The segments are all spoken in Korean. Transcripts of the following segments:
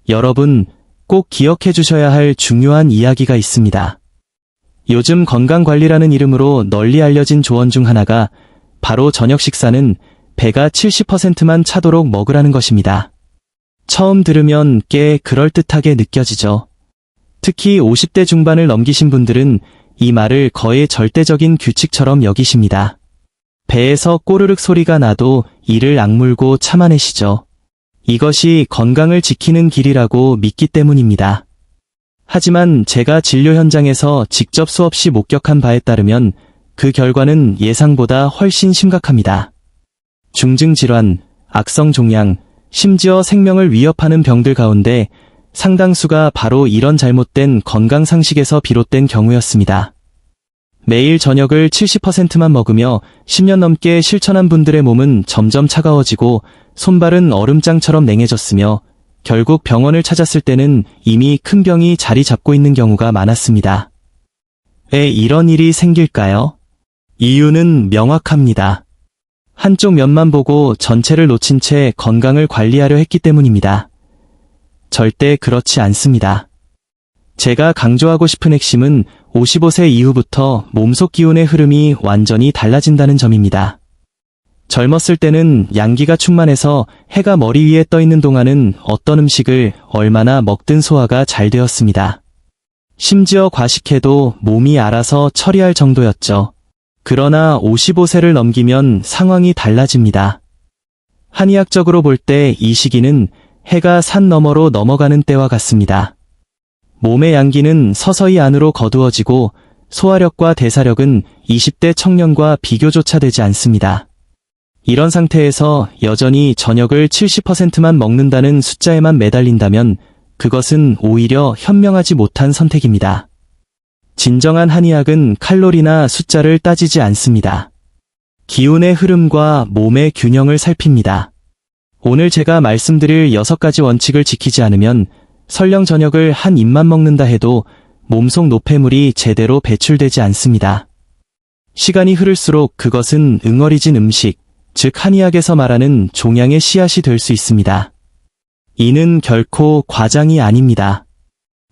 여러분, 꼭 기억해 주셔야 할 중요한 이야기가 있습니다. 요즘 건강관리라는 이름으로 널리 알려진 조언 중 하나가 바로 저녁 식사는 배가 70%만 차도록 먹으라는 것입니다. 처음 들으면 꽤 그럴듯하게 느껴지죠. 특히 50대 중반을 넘기신 분들은 이 말을 거의 절대적인 규칙처럼 여기십니다. 배에서 꼬르륵 소리가 나도 이를 악물고 참아내시죠. 이것이 건강을 지키는 길이라고 믿기 때문입니다. 하지만 제가 진료 현장에서 직접 수없이 목격한 바에 따르면 그 결과는 예상보다 훨씬 심각합니다. 중증질환, 악성종양, 심지어 생명을 위협하는 병들 가운데 상당수가 바로 이런 잘못된 건강상식에서 비롯된 경우였습니다. 매일 저녁을 70%만 먹으며 10년 넘게 실천한 분들의 몸은 점점 차가워지고 손발은 얼음장처럼 냉해졌으며 결국 병원을 찾았을 때는 이미 큰 병이 자리 잡고 있는 경우가 많았습니다. 왜 이런 일이 생길까요? 이유는 명확합니다. 한쪽 면만 보고 전체를 놓친 채 건강을 관리하려 했기 때문입니다. 절대 그렇지 않습니다. 제가 강조하고 싶은 핵심은 55세 이후부터 몸속 기운의 흐름이 완전히 달라진다는 점입니다. 젊었을 때는 양기가 충만해서 해가 머리 위에 떠 있는 동안은 어떤 음식을 얼마나 먹든 소화가 잘 되었습니다. 심지어 과식해도 몸이 알아서 처리할 정도였죠. 그러나 55세를 넘기면 상황이 달라집니다. 한의학적으로 볼 때 이 시기는 해가 산 너머로 넘어가는 때와 같습니다. 몸의 양기는 서서히 안으로 거두어지고 소화력과 대사력은 20대 청년과 비교조차 되지 않습니다. 이런 상태에서 여전히 저녁을 70%만 먹는다는 숫자에만 매달린다면 그것은 오히려 현명하지 못한 선택입니다. 진정한 한의학은 칼로리나 숫자를 따지지 않습니다. 기운의 흐름과 몸의 균형을 살핍니다. 오늘 제가 말씀드릴 6가지 원칙을 지키지 않으면 설령 저녁을 한 입만 먹는다 해도 몸속 노폐물이 제대로 배출되지 않습니다. 시간이 흐를수록 그것은 응어리진 음식, 즉 한의학에서 말하는 종양의 씨앗이 될 수 있습니다. 이는 결코 과장이 아닙니다.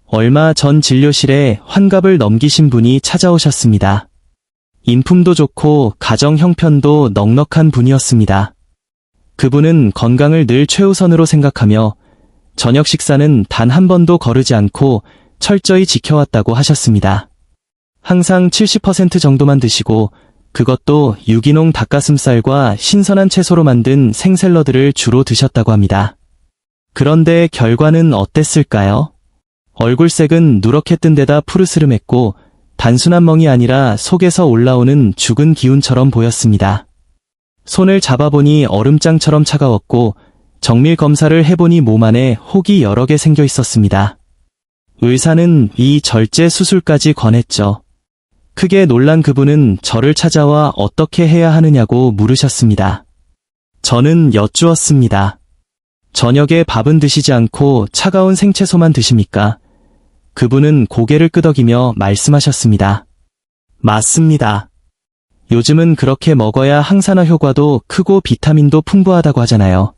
얼마 전 진료실에 환갑을 넘기신 분이 찾아오셨습니다. 인품도 좋고 가정 형편도 넉넉한 분이었습니다. 그분은 건강을 늘 최우선으로 생각하며 저녁 식사는 단 한 번도 거르지 않고 철저히 지켜왔다고 하셨습니다. 항상 70% 정도만 드시고 그것도 유기농 닭가슴살과 신선한 채소로 만든 생샐러드를 주로 드셨다고 합니다. 그런데 결과는 어땠을까요? 얼굴색은 누렇게 뜬 데다 푸르스름했고 단순한 멍이 아니라 속에서 올라오는 죽은 기운처럼 보였습니다. 손을 잡아보니 얼음장처럼 차가웠고 정밀 검사를 해보니 몸 안에 혹이 여러 개 생겨 있었습니다. 의사는 이 절제 수술까지 권했죠. 크게 놀란 그분은 저를 찾아와 어떻게 해야 하느냐고 물으셨습니다. 저는 여쭈었습니다. 저녁에 밥은 드시지 않고 차가운 생채소만 드십니까? 그분은 고개를 끄덕이며 말씀하셨습니다. 맞습니다. 요즘은 그렇게 먹어야 항산화 효과도 크고 비타민도 풍부하다고 하잖아요.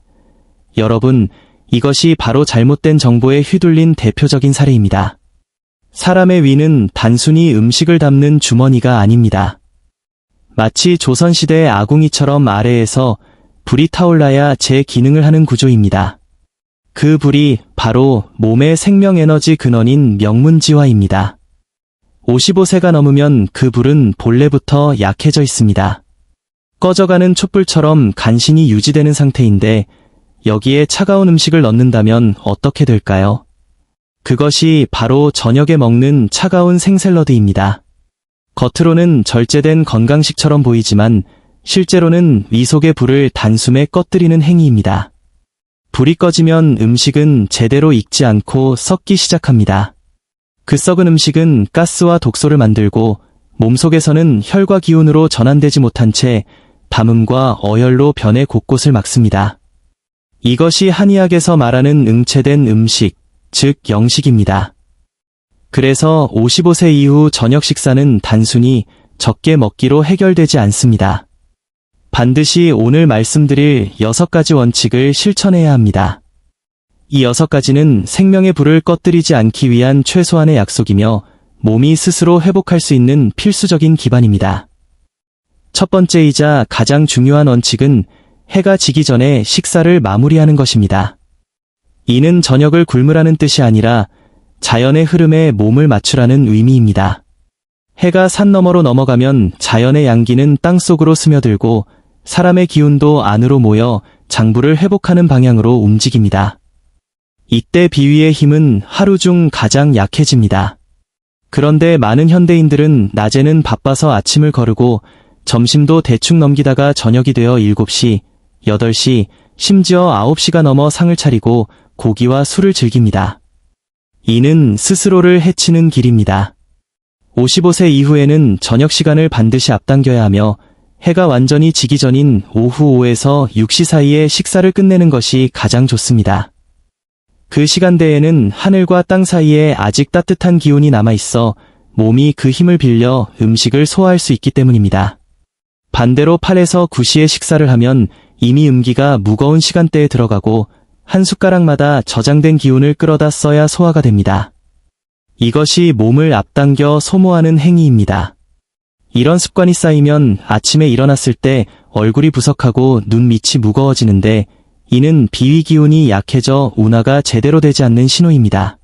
여러분, 이것이 바로 잘못된 정보에 휘둘린 대표적인 사례입니다. 사람의 위는 단순히 음식을 담는 주머니가 아닙니다. 마치 조선시대의 아궁이처럼 아래에서 불이 타올라야 제 기능을 하는 구조입니다. 그 불이 바로 몸의 생명에너지 근원인 명문지화입니다. 55세가 넘으면 그 불은 본래부터 약해져 있습니다. 꺼져가는 촛불처럼 간신히 유지되는 상태인데 여기에 차가운 음식을 넣는다면 어떻게 될까요? 그것이 바로 저녁에 먹는 차가운 생샐러드입니다. 겉으로는 절제된 건강식처럼 보이지만 실제로는 위 속의 불을 단숨에 꺼뜨리는 행위입니다. 불이 꺼지면 음식은 제대로 익지 않고 썩기 시작합니다. 그 썩은 음식은 가스와 독소를 만들고 몸속에서는 혈과 기운으로 전환되지 못한 채 담음과 어혈로 변의 곳곳을 막습니다. 이것이 한의학에서 말하는 응체된 음식, 즉 영식입니다. 그래서 55세 이후 저녁 식사는 단순히 적게 먹기로 해결되지 않습니다. 반드시 오늘 말씀드릴 6가지 원칙을 실천해야 합니다. 이 6가지는 생명의 불을 꺼뜨리지 않기 위한 최소한의 약속이며 몸이 스스로 회복할 수 있는 필수적인 기반입니다. 첫 번째이자 가장 중요한 원칙은 해가 지기 전에 식사를 마무리하는 것입니다. 이는 저녁을 굶으라는 뜻이 아니라 자연의 흐름에 몸을 맞추라는 의미입니다. 해가 산 너머로 넘어가면 자연의 양기는 땅속으로 스며들고 사람의 기운도 안으로 모여 장부를 회복하는 방향으로 움직입니다. 이때 비위의 힘은 하루 중 가장 약해집니다. 그런데 많은 현대인들은 낮에는 바빠서 아침을 거르고 점심도 대충 넘기다가 저녁이 되어 7시, 8시, 심지어 9시가 넘어 상을 차리고 고기와 술을 즐깁니다. 이는 스스로를 해치는 길입니다. 55세 이후에는 저녁 시간을 반드시 앞당겨야 하며 해가 완전히 지기 전인 오후 5에서 6시 사이에 식사를 끝내는 것이 가장 좋습니다. 그 시간대에는 하늘과 땅 사이에 아직 따뜻한 기운이 남아있어 몸이 그 힘을 빌려 음식을 소화할 수 있기 때문입니다. 반대로 8에서 9시에 식사를 하면 이미 음기가 무거운 시간대에 들어가고 한 숟가락마다 저장된 기운을 끌어다 써야 소화가 됩니다. 이것이 몸을 앞당겨 소모하는 행위입니다. 이런 습관이 쌓이면 아침에 일어났을 때 얼굴이 부석하고 눈 밑이 무거워지는데 이는 비위 기운이 약해져 운하가 제대로 되지 않는 신호입니다.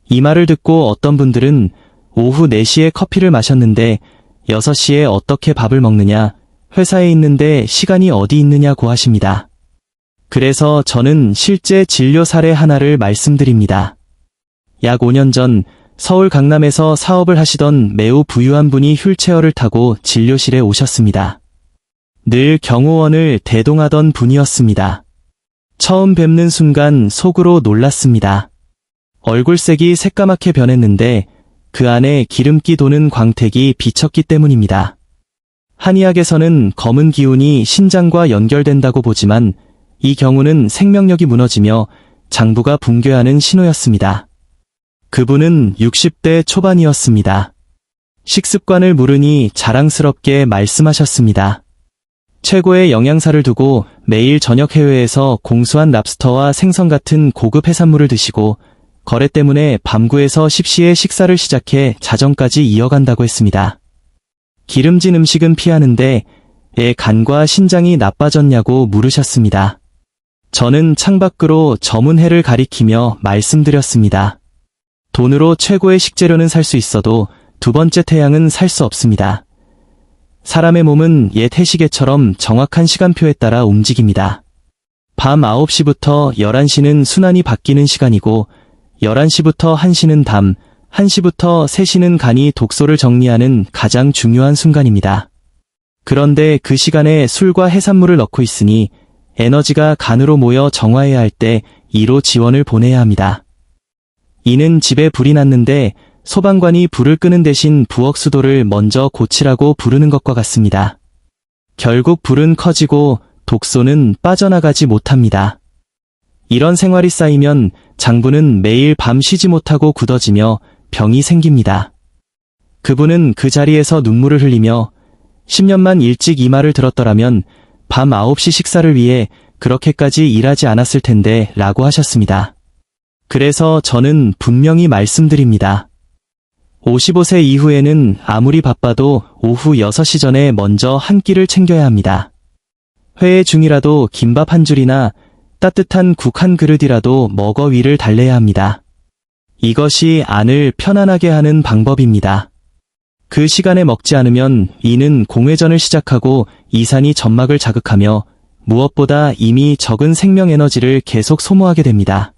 이 말을 듣고 어떤 분들은 오후 4시에 커피를 마셨는데 6시에 어떻게 밥을 먹느냐, 회사에 있는데 시간이 어디 있느냐고 하십니다. 그래서 저는 실제 진료 사례 하나를 말씀드립니다. 약 5년 전 서울 강남에서 사업을 하시던 매우 부유한 분이 휠체어를 타고 진료실에 오셨습니다. 늘 경호원을 대동하던 분이었습니다. 처음 뵙는 순간 속으로 놀랐습니다. 얼굴색이 새까맣게 변했는데 그 안에 기름기 도는 광택이 비쳤기 때문입니다. 한의학에서는 검은 기운이 신장과 연결된다고 보지만 이 경우는 생명력이 무너지며 장부가 붕괴하는 신호였습니다. 그분은 60대 초반이었습니다. 식습관을 물으니 자랑스럽게 말씀하셨습니다. 최고의 영양사를 두고 매일 저녁 해외에서 공수한 랍스터와 생선 같은 고급 해산물을 드시고 거래 때문에 밤구에서 10시에 식사를 시작해 자정까지 이어간다고 했습니다. 기름진 음식은 피하는데 왜 간과 신장이 나빠졌냐고 물으셨습니다. 저는 창밖으로 저문 해를 가리키며 말씀드렸습니다. 돈으로 최고의 식재료는 살 수 있어도 두 번째 태양은 살 수 없습니다. 사람의 몸은 옛 해시계처럼 정확한 시간표에 따라 움직입니다. 밤 9시부터 11시는 순환이 바뀌는 시간이고 11시부터 1시는 담, 1시부터 3시는 간이 독소를 정리하는 가장 중요한 순간입니다. 그런데 그 시간에 술과 해산물을 넣고 있으니 에너지가 간으로 모여 정화해야 할 때 이로 지원을 보내야 합니다. 이는 집에 불이 났는데 소방관이 불을 끄는 대신 부엌수도를 먼저 고치라고 부르는 것과 같습니다. 결국 불은 커지고 독소는 빠져나가지 못합니다. 이런 생활이 쌓이면 장부는 매일 밤 쉬지 못하고 굳어지며 병이 생깁니다. 그분은 그 자리에서 눈물을 흘리며 10년만 일찍 이 말을 들었더라면 밤 9시 식사를 위해 그렇게까지 일하지 않았을 텐데 라고 하셨습니다. 그래서 저는 분명히 말씀드립니다. 55세 이후에는 아무리 바빠도 오후 6시 전에 먼저 한 끼를 챙겨야 합니다. 회의 중이라도 김밥 한 줄이나 따뜻한 국 한 그릇이라도 먹어 위를 달래야 합니다. 이것이 안을 편안하게 하는 방법입니다. 그 시간에 먹지 않으면 이는 공회전을 시작하고 이산이 점막을 자극하며 무엇보다 이미 적은 생명 에너지를 계속 소모하게 됩니다.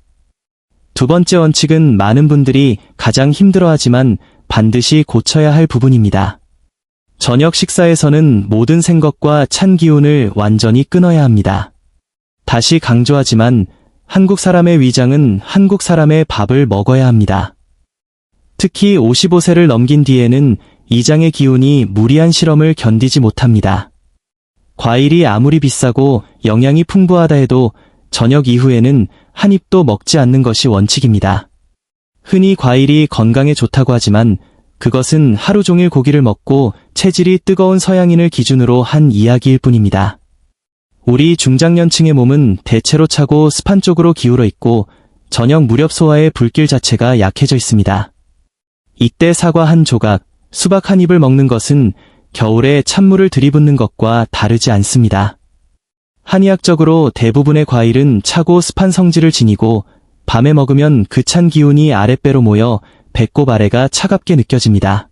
두 번째 원칙은 많은 분들이 가장 힘들어하지만 반드시 고쳐야 할 부분입니다. 저녁 식사에서는 모든 생것과 찬 기운을 완전히 끊어야 합니다. 다시 강조하지만 한국 사람의 위장은 한국 사람의 밥을 먹어야 합니다. 특히 55세를 넘긴 뒤에는 이장의 기운이 무리한 실험을 견디지 못합니다. 과일이 아무리 비싸고 영양이 풍부하다 해도 저녁 이후에는 한 입도 먹지 않는 것이 원칙입니다. 흔히 과일이 건강에 좋다고 하지만 그것은 하루 종일 고기를 먹고 체질이 뜨거운 서양인을 기준으로 한 이야기일 뿐입니다. 우리 중장년층의 몸은 대체로 차고 습한 쪽으로 기울어 있고 저녁 무렵 소화의 불길 자체가 약해져 있습니다. 이때 사과 한 조각, 수박 한 입을 먹는 것은 겨울에 찬물을 들이붓는 것과 다르지 않습니다. 한의학적으로 대부분의 과일은 차고 습한 성질을 지니고 밤에 먹으면 그 찬 기운이 아랫배로 모여 배꼽 아래가 차갑게 느껴집니다.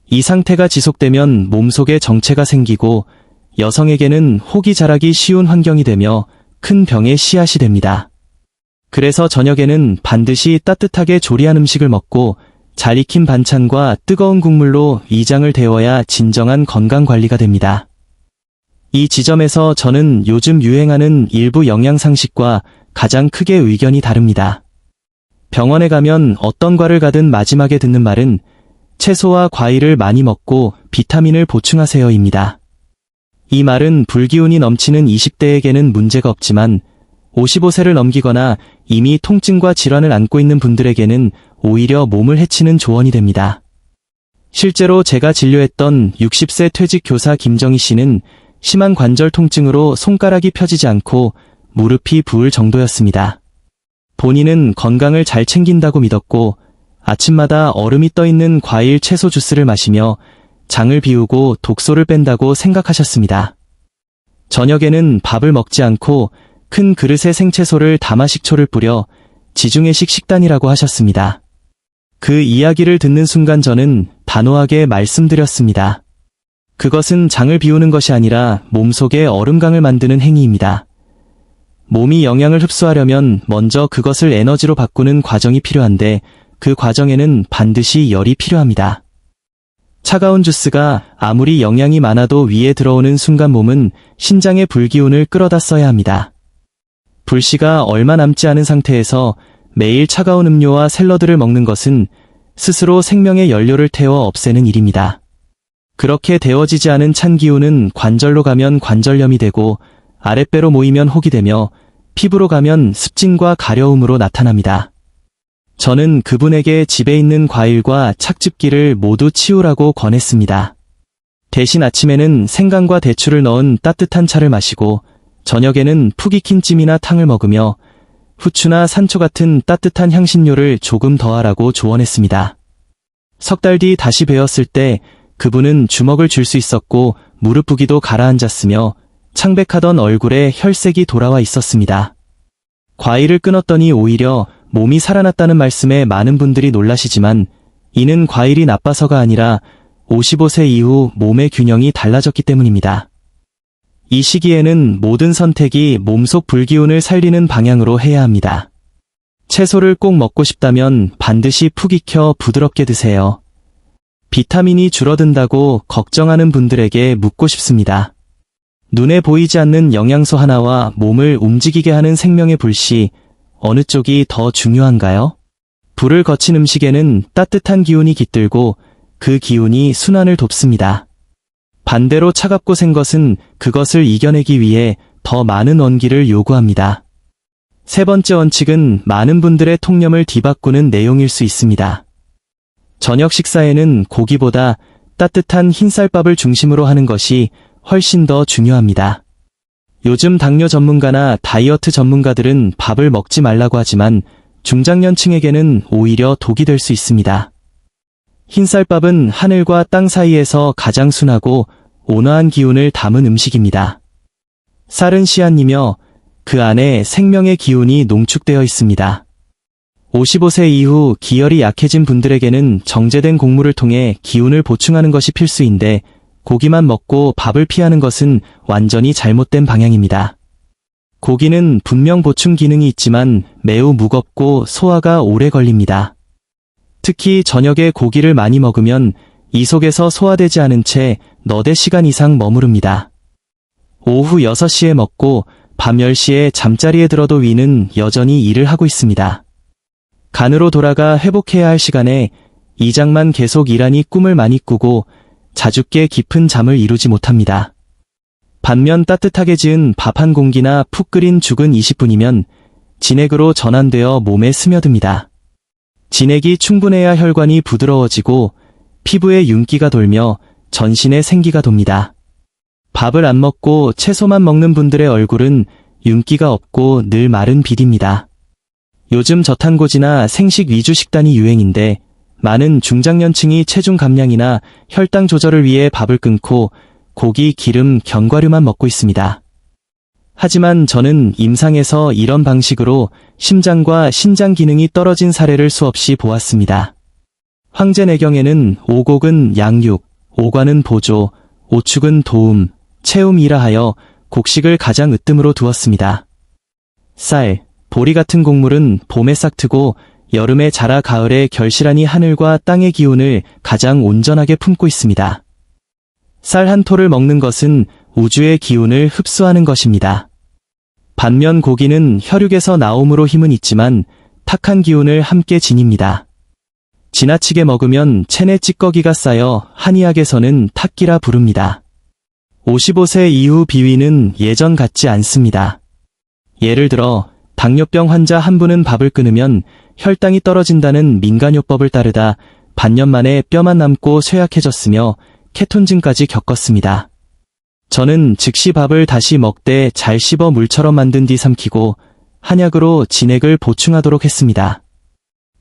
이 상태가 지속되면 몸속에 정체가 생기고 여성에게는 혹이 자라기 쉬운 환경이 되며 큰 병의 씨앗이 됩니다. 그래서 저녁에는 반드시 따뜻하게 조리한 음식을 먹고 잘 익힌 반찬과 뜨거운 국물로 위장을 데워야 진정한 건강관리가 됩니다. 이 지점에서 저는 요즘 유행하는 일부 영양상식과 가장 크게 의견이 다릅니다. 병원에 가면 어떤 과를 가든 마지막에 듣는 말은 채소와 과일을 많이 먹고 비타민을 보충하세요입니다. 이 말은 불기운이 넘치는 20대에게는 문제가 없지만 55세를 넘기거나 이미 통증과 질환을 앓고 있는 분들에게는 오히려 몸을 해치는 조언이 됩니다. 실제로 제가 진료했던 60세 퇴직 교사 김정희 씨는 심한 관절 통증으로 손가락이 펴지지 않고 무릎이 부을 정도였습니다. 본인은 건강을 잘 챙긴다고 믿었고 아침마다 얼음이 떠있는 과일 채소 주스를 마시며 장을 비우고 독소를 뺀다고 생각하셨습니다. 저녁에는 밥을 먹지 않고 큰 그릇에 생채소를 담아 식초를 뿌려 지중해식 식단이라고 하셨습니다. 그 이야기를 듣는 순간 저는 단호하게 말씀드렸습니다. 그것은 장을 비우는 것이 아니라 몸속에 얼음강을 만드는 행위입니다. 몸이 영양을 흡수하려면 먼저 그것을 에너지로 바꾸는 과정이 필요한데 그 과정에는 반드시 열이 필요합니다. 차가운 주스가 아무리 영양이 많아도 위에 들어오는 순간 몸은 신장의 불기운을 끌어다 써야 합니다. 불씨가 얼마 남지 않은 상태에서 매일 차가운 음료와 샐러드를 먹는 것은 스스로 생명의 연료를 태워 없애는 일입니다. 그렇게 데워지지 않은 찬 기운은 관절로 가면 관절염이 되고 아랫배로 모이면 혹이 되며 피부로 가면 습진과 가려움으로 나타납니다. 저는 그분에게 집에 있는 과일과 착즙기를 모두 치우라고 권했습니다. 대신 아침에는 생강과 대추를 넣은 따뜻한 차를 마시고 저녁에는 푹 익힌 찜이나 탕을 먹으며 후추나 산초 같은 따뜻한 향신료를 조금 더하라고 조언했습니다. 석 달 뒤 다시 뵈었을 때 그분은 주먹을 쥘 수 있었고 무릎 부기도 가라앉았으며 창백하던 얼굴에 혈색이 돌아와 있었습니다. 과일을 끊었더니 오히려 몸이 살아났다는 말씀에 많은 분들이 놀라시지만 이는 과일이 나빠서가 아니라 55세 이후 몸의 균형이 달라졌기 때문입니다. 이 시기에는 모든 선택이 몸속 불기운을 살리는 방향으로 해야 합니다. 채소를 꼭 먹고 싶다면 반드시 푹 익혀 부드럽게 드세요. 비타민이 줄어든다고 걱정하는 분들에게 묻고 싶습니다. 눈에 보이지 않는 영양소 하나와 몸을 움직이게 하는 생명의 불씨, 어느 쪽이 더 중요한가요? 불을 거친 음식에는 따뜻한 기운이 깃들고 그 기운이 순환을 돕습니다. 반대로 차갑고 센 것은 그것을 이겨내기 위해 더 많은 원기를 요구합니다. 세 번째 원칙은 많은 분들의 통념을 뒤바꾸는 내용일 수 있습니다. 저녁 식사에는 고기보다 따뜻한 흰쌀밥을 중심으로 하는 것이 훨씬 더 중요합니다. 요즘 당뇨 전문가나 다이어트 전문가들은 밥을 먹지 말라고 하지만 중장년층에게는 오히려 독이 될 수 있습니다. 흰쌀밥은 하늘과 땅 사이에서 가장 순하고 온화한 기운을 담은 음식입니다. 쌀은 씨앗이며 그 안에 생명의 기운이 농축되어 있습니다. 55세 이후 기혈이 약해진 분들에게는 정제된 곡물을 통해 기운을 보충하는 것이 필수인데 고기만 먹고 밥을 피하는 것은 완전히 잘못된 방향입니다. 고기는 분명 보충 기능이 있지만 매우 무겁고 소화가 오래 걸립니다. 특히 저녁에 고기를 많이 먹으면 이 속에서 소화되지 않은 채 너댓 시간 이상 머무릅니다. 오후 6시에 먹고 밤 10시에 잠자리에 들어도 위는 여전히 일을 하고 있습니다. 간으로 돌아가 회복해야 할 시간에 이장만 계속 일하니 꿈을 많이 꾸고 자주깨 깊은 잠을 이루지 못합니다. 반면 따뜻하게 지은 밥 한 공기나 푹 끓인 죽은 20분이면 진액으로 전환되어 몸에 스며듭니다. 진액이 충분해야 혈관이 부드러워지고 피부에 윤기가 돌며 전신에 생기가 돕니다. 밥을 안 먹고 채소만 먹는 분들의 얼굴은 윤기가 없고 늘 마른 비디입니다. 요즘 저탄고지나 생식 위주 식단이 유행인데 많은 중장년층이 체중 감량이나 혈당 조절을 위해 밥을 끊고 고기, 기름, 견과류만 먹고 있습니다. 하지만 저는 임상에서 이런 방식으로 심장과 신장 기능이 떨어진 사례를 수없이 보았습니다. 황제내경에는 오곡은 양육, 오관은 보조, 오축은 도움, 채움이라 하여 곡식을 가장 으뜸으로 두었습니다. 쌀, 보리 같은 곡물은 봄에 싹트고 여름에 자라 가을에 결실하니 하늘과 땅의 기운을 가장 온전하게 품고 있습니다. 쌀 한 토를 먹는 것은 우주의 기운을 흡수하는 것입니다. 반면 고기는 혈육에서 나옴으로 힘은 있지만 탁한 기운을 함께 지닙니다. 지나치게 먹으면 체내 찌꺼기가 쌓여 한의학에서는 탁기라 부릅니다. 55세 이후 비위는 예전 같지 않습니다. 예를 들어 당뇨병 환자 한 분은 밥을 끊으면 혈당이 떨어진다는 민간요법을 따르다 반년 만에 뼈만 남고 쇠약해졌으며 케톤증까지 겪었습니다. 저는 즉시 밥을 다시 먹되 잘 씹어 물처럼 만든 뒤 삼키고 한약으로 진액을 보충하도록 했습니다.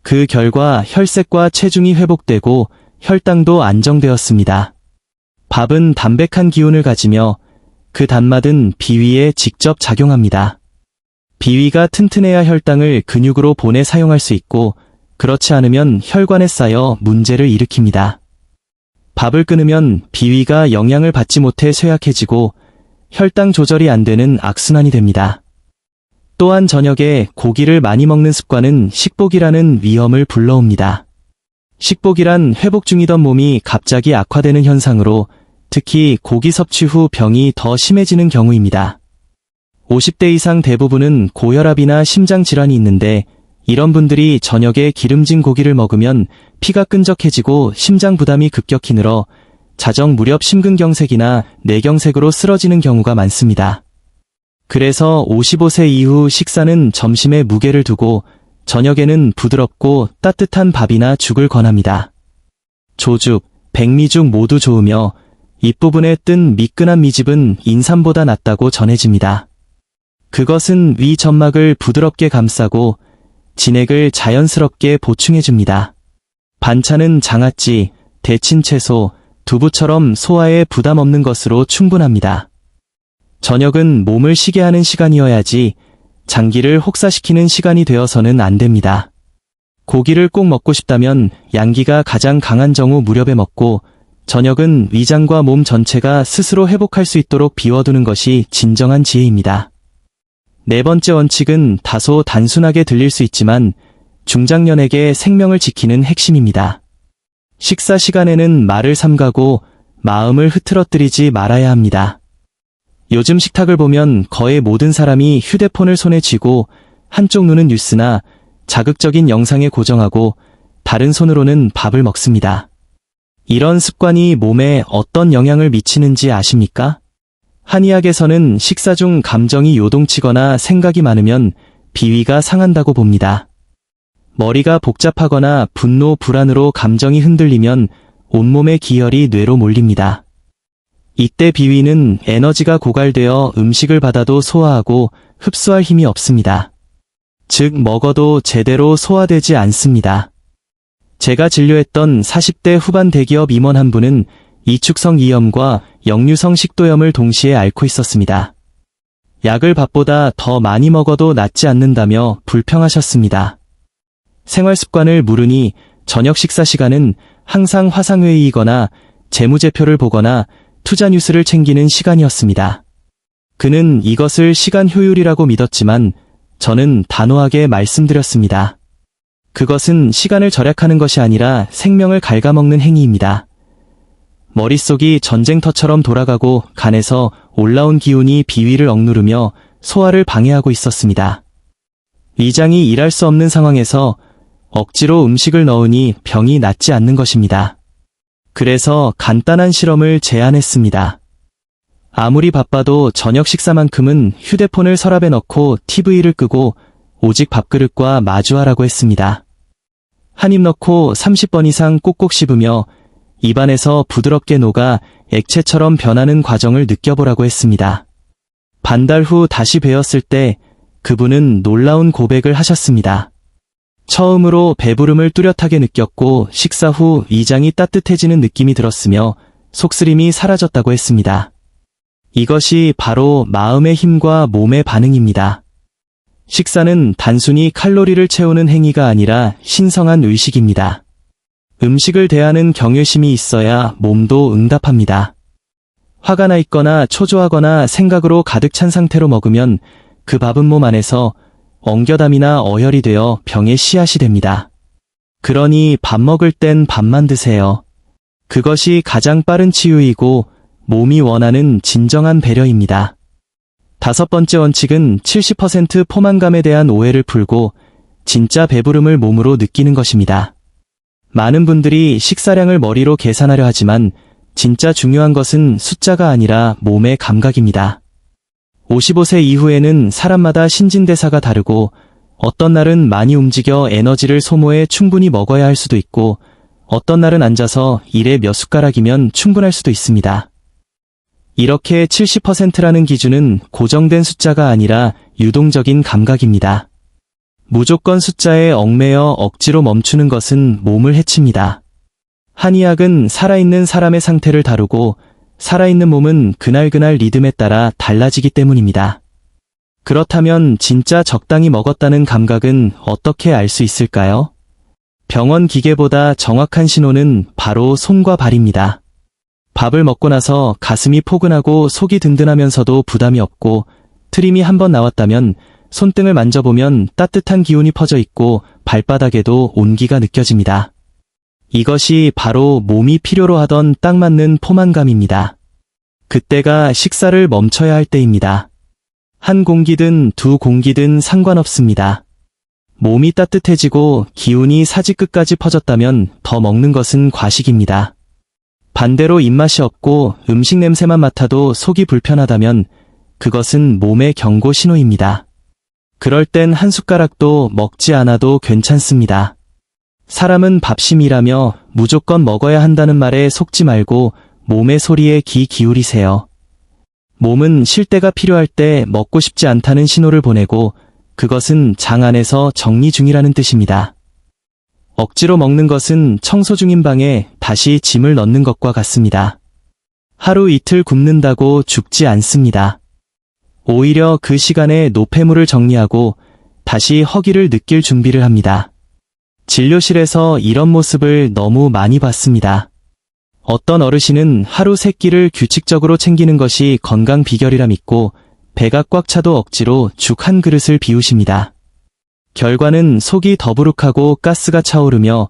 그 결과 혈색과 체중이 회복되고 혈당도 안정되었습니다. 밥은 담백한 기운을 가지며 그 단맛은 비위에 직접 작용합니다. 비위가 튼튼해야 혈당을 근육으로 보내 사용할 수 있고 그렇지 않으면 혈관에 쌓여 문제를 일으킵니다. 밥을 끊으면 비위가 영양을 받지 못해 쇠약해지고 혈당 조절이 안 되는 악순환이 됩니다. 또한 저녁에 고기를 많이 먹는 습관은 식복이라는 위험을 불러옵니다. 식복이란 회복 중이던 몸이 갑자기 악화되는 현상으로 특히 고기 섭취 후 병이 더 심해지는 경우입니다. 50대 이상 대부분은 고혈압이나 심장질환이 있는데 이런 분들이 저녁에 기름진 고기를 먹으면 피가 끈적해지고 심장 부담이 급격히 늘어 자정 무렵 심근경색이나 뇌경색으로 쓰러지는 경우가 많습니다. 그래서 55세 이후 식사는 점심에 무게를 두고 저녁에는 부드럽고 따뜻한 밥이나 죽을 권합니다. 조죽, 백미죽 모두 좋으며 윗부분에 뜬 미끈한 미집은 인삼보다 낫다고 전해집니다. 그것은 위 점막을 부드럽게 감싸고 진액을 자연스럽게 보충해줍니다. 반찬은 장아찌, 데친 채소, 두부처럼 소화에 부담 없는 것으로 충분합니다. 저녁은 몸을 쉬게 하는 시간이어야지 장기를 혹사시키는 시간이 되어서는 안 됩니다. 고기를 꼭 먹고 싶다면 양기가 가장 강한 정오 무렵에 먹고 저녁은 위장과 몸 전체가 스스로 회복할 수 있도록 비워두는 것이 진정한 지혜입니다. 네 번째 원칙은 다소 단순하게 들릴 수 있지만 중장년에게 생명을 지키는 핵심입니다. 식사 시간에는 말을 삼가고 마음을 흐트러뜨리지 말아야 합니다. 요즘 식탁을 보면 거의 모든 사람이 휴대폰을 손에 쥐고 한쪽 눈은 뉴스나 자극적인 영상에 고정하고 다른 손으로는 밥을 먹습니다. 이런 습관이 몸에 어떤 영향을 미치는지 아십니까? 한의학에서는 식사 중 감정이 요동치거나 생각이 많으면 비위가 상한다고 봅니다. 머리가 복잡하거나 분노, 불안으로 감정이 흔들리면 온몸의 기혈이 뇌로 몰립니다. 이때 비위는 에너지가 고갈되어 음식을 받아도 소화하고 흡수할 힘이 없습니다. 즉 먹어도 제대로 소화되지 않습니다. 제가 진료했던 40대 후반 대기업 임원 한 분은 이축성 이염과 역류성 식도염을 동시에 앓고 있었습니다. 약을 밥보다 더 많이 먹어도 낫지 않는다며 불평하셨습니다. 생활습관을 물으니 저녁 식사 시간은 항상 화상회의이거나 재무제표를 보거나 투자 뉴스를 챙기는 시간이었습니다. 그는 이것을 시간 효율이라고 믿었지만 저는 단호하게 말씀드렸습니다. 그것은 시간을 절약하는 것이 아니라 생명을 갉아먹는 행위입니다. 머릿속이 전쟁터처럼 돌아가고 간에서 올라온 기운이 비위를 억누르며 소화를 방해하고 있었습니다. 위장이 일할 수 없는 상황에서 억지로 음식을 넣으니 병이 낫지 않는 것입니다. 그래서 간단한 실험을 제안했습니다. 아무리 바빠도 저녁 식사만큼은 휴대폰을 서랍에 넣고 TV를 끄고 오직 밥그릇과 마주하라고 했습니다. 한 입 넣고 30번 이상 꼭꼭 씹으며 입안에서 부드럽게 녹아 액체처럼 변하는 과정을 느껴보라고 했습니다. 반달 후 다시 뵈었을 때 그분은 놀라운 고백을 하셨습니다. 처음으로 배부름을 뚜렷하게 느꼈고 식사 후 위장이 따뜻해지는 느낌이 들었으며 속쓰림이 사라졌다고 했습니다. 이것이 바로 마음의 힘과 몸의 반응입니다. 식사는 단순히 칼로리를 채우는 행위가 아니라 신성한 의식입니다. 음식을 대하는 경외심이 있어야 몸도 응답합니다. 화가 나 있거나 초조하거나 생각으로 가득 찬 상태로 먹으면 그 밥은 몸 안에서 엉겨담이나 어혈이 되어 병의 씨앗이 됩니다. 그러니 밥 먹을 땐 밥만 드세요. 그것이 가장 빠른 치유이고 몸이 원하는 진정한 배려입니다. 5번째 원칙은 70% 포만감에 대한 오해를 풀고 진짜 배부름을 몸으로 느끼는 것입니다. 많은 분들이 식사량을 머리로 계산하려 하지만 진짜 중요한 것은 숫자가 아니라 몸의 감각입니다. 55세 이후에는 사람마다 신진대사가 다르고 어떤 날은 많이 움직여 에너지를 소모해 충분히 먹어야 할 수도 있고 어떤 날은 앉아서 일에 몇 숟가락이면 충분할 수도 있습니다. 이렇게 70%라는 기준은 고정된 숫자가 아니라 유동적인 감각입니다. 무조건 숫자에 얽매여 억지로 멈추는 것은 몸을 해칩니다. 한의학은 살아있는 사람의 상태를 다루고 살아있는 몸은 그날그날 리듬에 따라 달라지기 때문입니다. 그렇다면 진짜 적당히 먹었다는 감각은 어떻게 알 수 있을까요? 병원 기계보다 정확한 신호는 바로 손과 발입니다. 밥을 먹고 나서 가슴이 포근하고 속이 든든하면서도 부담이 없고 트림이 한번 나왔다면 손등을 만져보면 따뜻한 기운이 퍼져 있고 발바닥에도 온기가 느껴집니다. 이것이 바로 몸이 필요로 하던 딱 맞는 포만감입니다. 그때가 식사를 멈춰야 할 때입니다. 한 공기든 두 공기든 상관없습니다. 몸이 따뜻해지고 기운이 사지 끝까지 퍼졌다면 더 먹는 것은 과식입니다. 반대로 입맛이 없고 음식 냄새만 맡아도 속이 불편하다면 그것은 몸의 경고 신호입니다. 그럴 땐 한 숟가락도 먹지 않아도 괜찮습니다. 사람은 밥심이라며 무조건 먹어야 한다는 말에 속지 말고 몸의 소리에 귀 기울이세요. 몸은 쉴 때가 필요할 때 먹고 싶지 않다는 신호를 보내고 그것은 장 안에서 정리 중이라는 뜻입니다. 억지로 먹는 것은 청소 중인 방에 다시 짐을 넣는 것과 같습니다. 하루 이틀 굶는다고 죽지 않습니다. 오히려 그 시간에 노폐물을 정리하고 다시 허기를 느낄 준비를 합니다. 진료실에서 이런 모습을 너무 많이 봤습니다. 어떤 어르신은 하루 3끼를 규칙적으로 챙기는 것이 건강 비결이라 믿고 배가 꽉 차도 억지로 죽 한 그릇을 비우십니다. 결과는 속이 더부룩하고 가스가 차오르며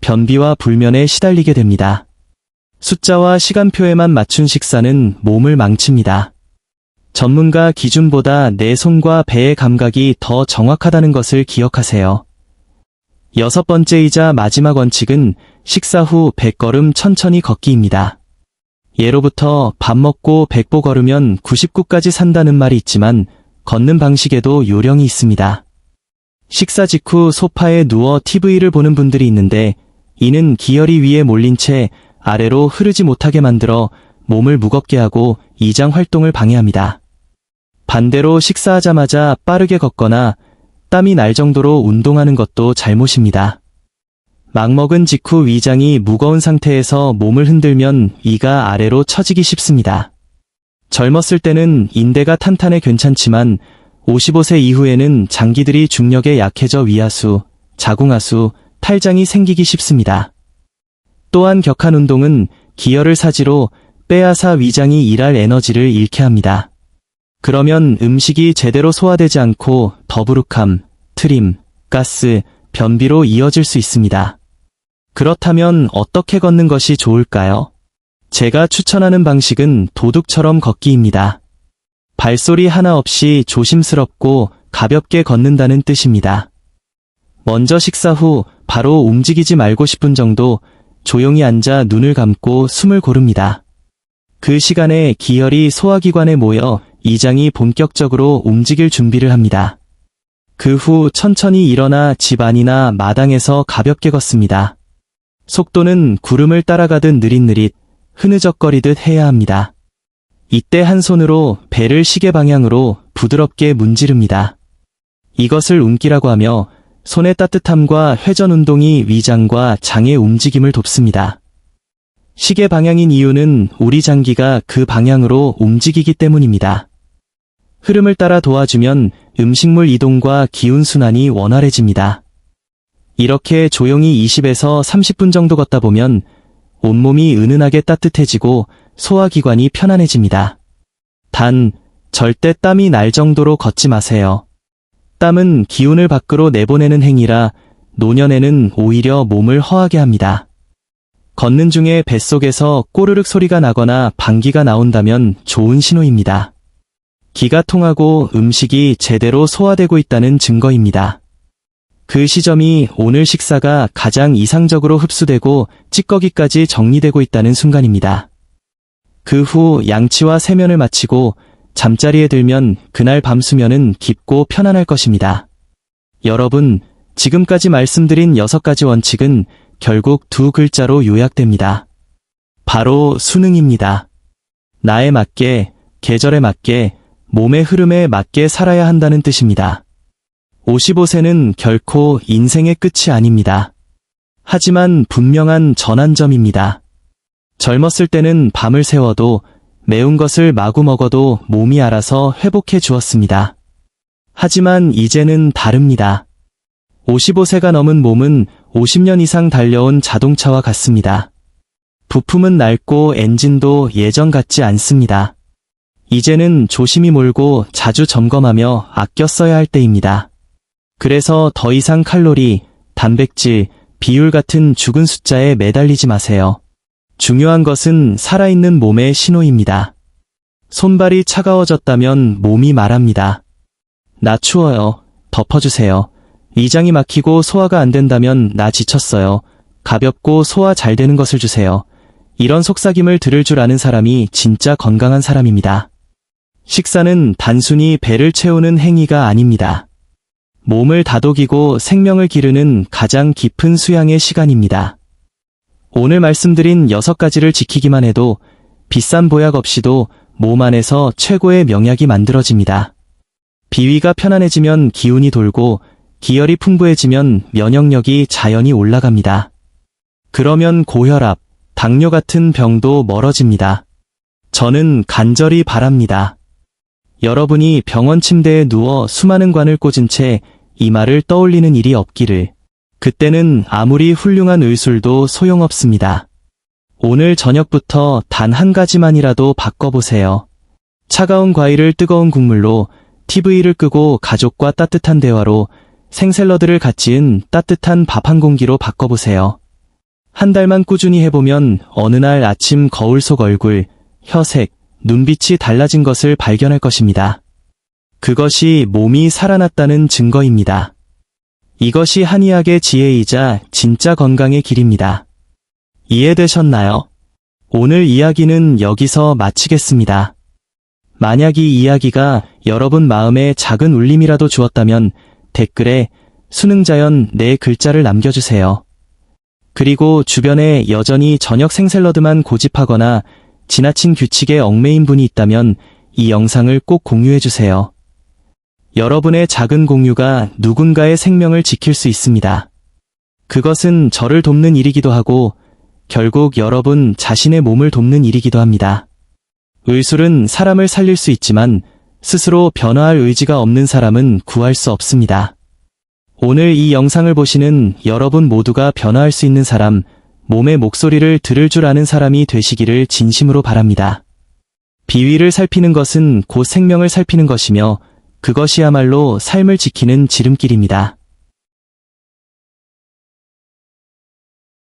변비와 불면에 시달리게 됩니다. 숫자와 시간표에만 맞춘 식사는 몸을 망칩니다. 전문가 기준보다 내 손과 배의 감각이 더 정확하다는 것을 기억하세요. 6번째이자 마지막 원칙은 식사 후 100걸음 천천히 걷기입니다. 예로부터 밥 먹고 100보 걸으면 99까지 산다는 말이 있지만 걷는 방식에도 요령이 있습니다. 식사 직후 소파에 누워 TV를 보는 분들이 있는데 이는 기혈이 위에 몰린 채 아래로 흐르지 못하게 만들어 몸을 무겁게 하고 이장 활동을 방해합니다. 반대로 식사하자마자 빠르게 걷거나 땀이 날 정도로 운동하는 것도 잘못입니다. 막 먹은 직후 위장이 무거운 상태에서 몸을 흔들면 위가 아래로 처지기 쉽습니다. 젊었을 때는 인대가 탄탄해 괜찮지만 55세 이후에는 장기들이 중력에 약해져 위하수, 자궁하수, 탈장이 생기기 쉽습니다. 또한 격한 운동은 기혈을 사지로 빼앗아 위장이 일할 에너지를 잃게 합니다. 그러면 음식이 제대로 소화되지 않고 더부룩함, 트림, 가스, 변비로 이어질 수 있습니다. 그렇다면 어떻게 걷는 것이 좋을까요? 제가 추천하는 방식은 도둑처럼 걷기입니다. 발소리 하나 없이 조심스럽고 가볍게 걷는다는 뜻입니다. 먼저 식사 후 바로 움직이지 말고 10분 정도 조용히 앉아 눈을 감고 숨을 고릅니다. 그 시간에 기혈이 소화기관에 모여 이장이 본격적으로 움직일 준비를 합니다. 그 후 천천히 일어나 집 안이나 마당에서 가볍게 걷습니다. 속도는 구름을 따라가듯 느릿느릿, 흐느적거리듯 해야 합니다. 이때 한 손으로 배를 시계 방향으로 부드럽게 문지릅니다. 이것을 운기라고 하며 손의 따뜻함과 회전 운동이 위장과 장의 움직임을 돕습니다. 시계 방향인 이유는 우리 장기가 그 방향으로 움직이기 때문입니다. 흐름을 따라 도와주면 음식물 이동과 기운 순환이 원활해집니다. 이렇게 조용히 20에서 30분 정도 걷다 보면 온몸이 은은하게 따뜻해지고 소화기관이 편안해집니다. 단, 절대 땀이 날 정도로 걷지 마세요. 땀은 기운을 밖으로 내보내는 행위라 노년에는 오히려 몸을 허하게 합니다. 걷는 중에 뱃속에서 꼬르륵 소리가 나거나 방귀가 나온다면 좋은 신호입니다. 기가 통하고 음식이 제대로 소화되고 있다는 증거입니다. 그 시점이 오늘 식사가 가장 이상적으로 흡수되고 찌꺼기까지 정리되고 있다는 순간입니다. 그 후 양치와 세면을 마치고 잠자리에 들면 그날 밤 수면은 깊고 편안할 것입니다. 여러분, 지금까지 말씀드린 6가지 원칙은 결국 2글자로 요약됩니다. 바로 수능입니다. 나에 맞게, 계절에 맞게, 몸의 흐름에 맞게 살아야 한다는 뜻입니다. 55세는 결코 인생의 끝이 아닙니다. 하지만 분명한 전환점입니다. 젊었을 때는 밤을 새워도 매운 것을 마구 먹어도 몸이 알아서 회복해 주었습니다. 하지만 이제는 다릅니다. 55세가 넘은 몸은 50년 이상 달려온 자동차와 같습니다. 부품은 낡고 엔진도 예전 같지 않습니다. 이제는 조심히 몰고 자주 점검하며 아껴 써야 할 때입니다. 그래서 더 이상 칼로리, 단백질, 비율 같은 죽은 숫자에 매달리지 마세요. 중요한 것은 살아있는 몸의 신호입니다. 손발이 차가워졌다면 몸이 말합니다. 나 추워요. 덮어주세요. 위장이 막히고 소화가 안 된다면 나 지쳤어요. 가볍고 소화 잘 되는 것을 주세요. 이런 속삭임을 들을 줄 아는 사람이 진짜 건강한 사람입니다. 식사는 단순히 배를 채우는 행위가 아닙니다. 몸을 다독이고 생명을 기르는 가장 깊은 수양의 시간입니다. 오늘 말씀드린 6가지를 지키기만 해도 비싼 보약 없이도 몸 안에서 최고의 명약이 만들어집니다. 비위가 편안해지면 기운이 돌고 기혈이 풍부해지면 면역력이 자연히 올라갑니다. 그러면 고혈압, 당뇨 같은 병도 멀어집니다. 저는 간절히 바랍니다. 여러분이 병원 침대에 누워 수많은 관을 꽂은 채 이 말을 떠올리는 일이 없기를. 그때는 아무리 훌륭한 의술도 소용없습니다. 오늘 저녁부터 단 한 가지만이라도 바꿔보세요. 차가운 과일을 뜨거운 국물로, TV를 끄고 가족과 따뜻한 대화로, 생샐러드를 갓 지은 따뜻한 밥 한 공기로 바꿔보세요. 한 달만 꾸준히 해보면 어느 날 아침 거울 속 얼굴, 혀색, 눈빛이 달라진 것을 발견할 것입니다. 그것이 몸이 살아났다는 증거입니다. 이것이 한의학의 지혜이자 진짜 건강의 길입니다. 이해되셨나요? 오늘 이야기는 여기서 마치겠습니다. 만약 이 이야기가 여러분 마음에 작은 울림이라도 주었다면 댓글에 수능자연 4글자를 남겨주세요. 그리고 주변에 여전히 저녁 생샐러드만 고집하거나 지나친 규칙에 얽매인 분이 있다면 이 영상을 꼭 공유해주세요. 여러분의 작은 공유가 누군가의 생명을 지킬 수 있습니다. 그것은 저를 돕는 일이기도 하고 결국 여러분 자신의 몸을 돕는 일이기도 합니다. 의술은 사람을 살릴 수 있지만 스스로 변화할 의지가 없는 사람은 구할 수 없습니다. 오늘 이 영상을 보시는 여러분 모두가 변화할 수 있는 사람, 몸의 목소리를 들을 줄 아는 사람이 되시기를 진심으로 바랍니다. 비위를 살피는 것은 곧 생명을 살피는 것이며 그것이야말로 삶을 지키는 지름길입니다.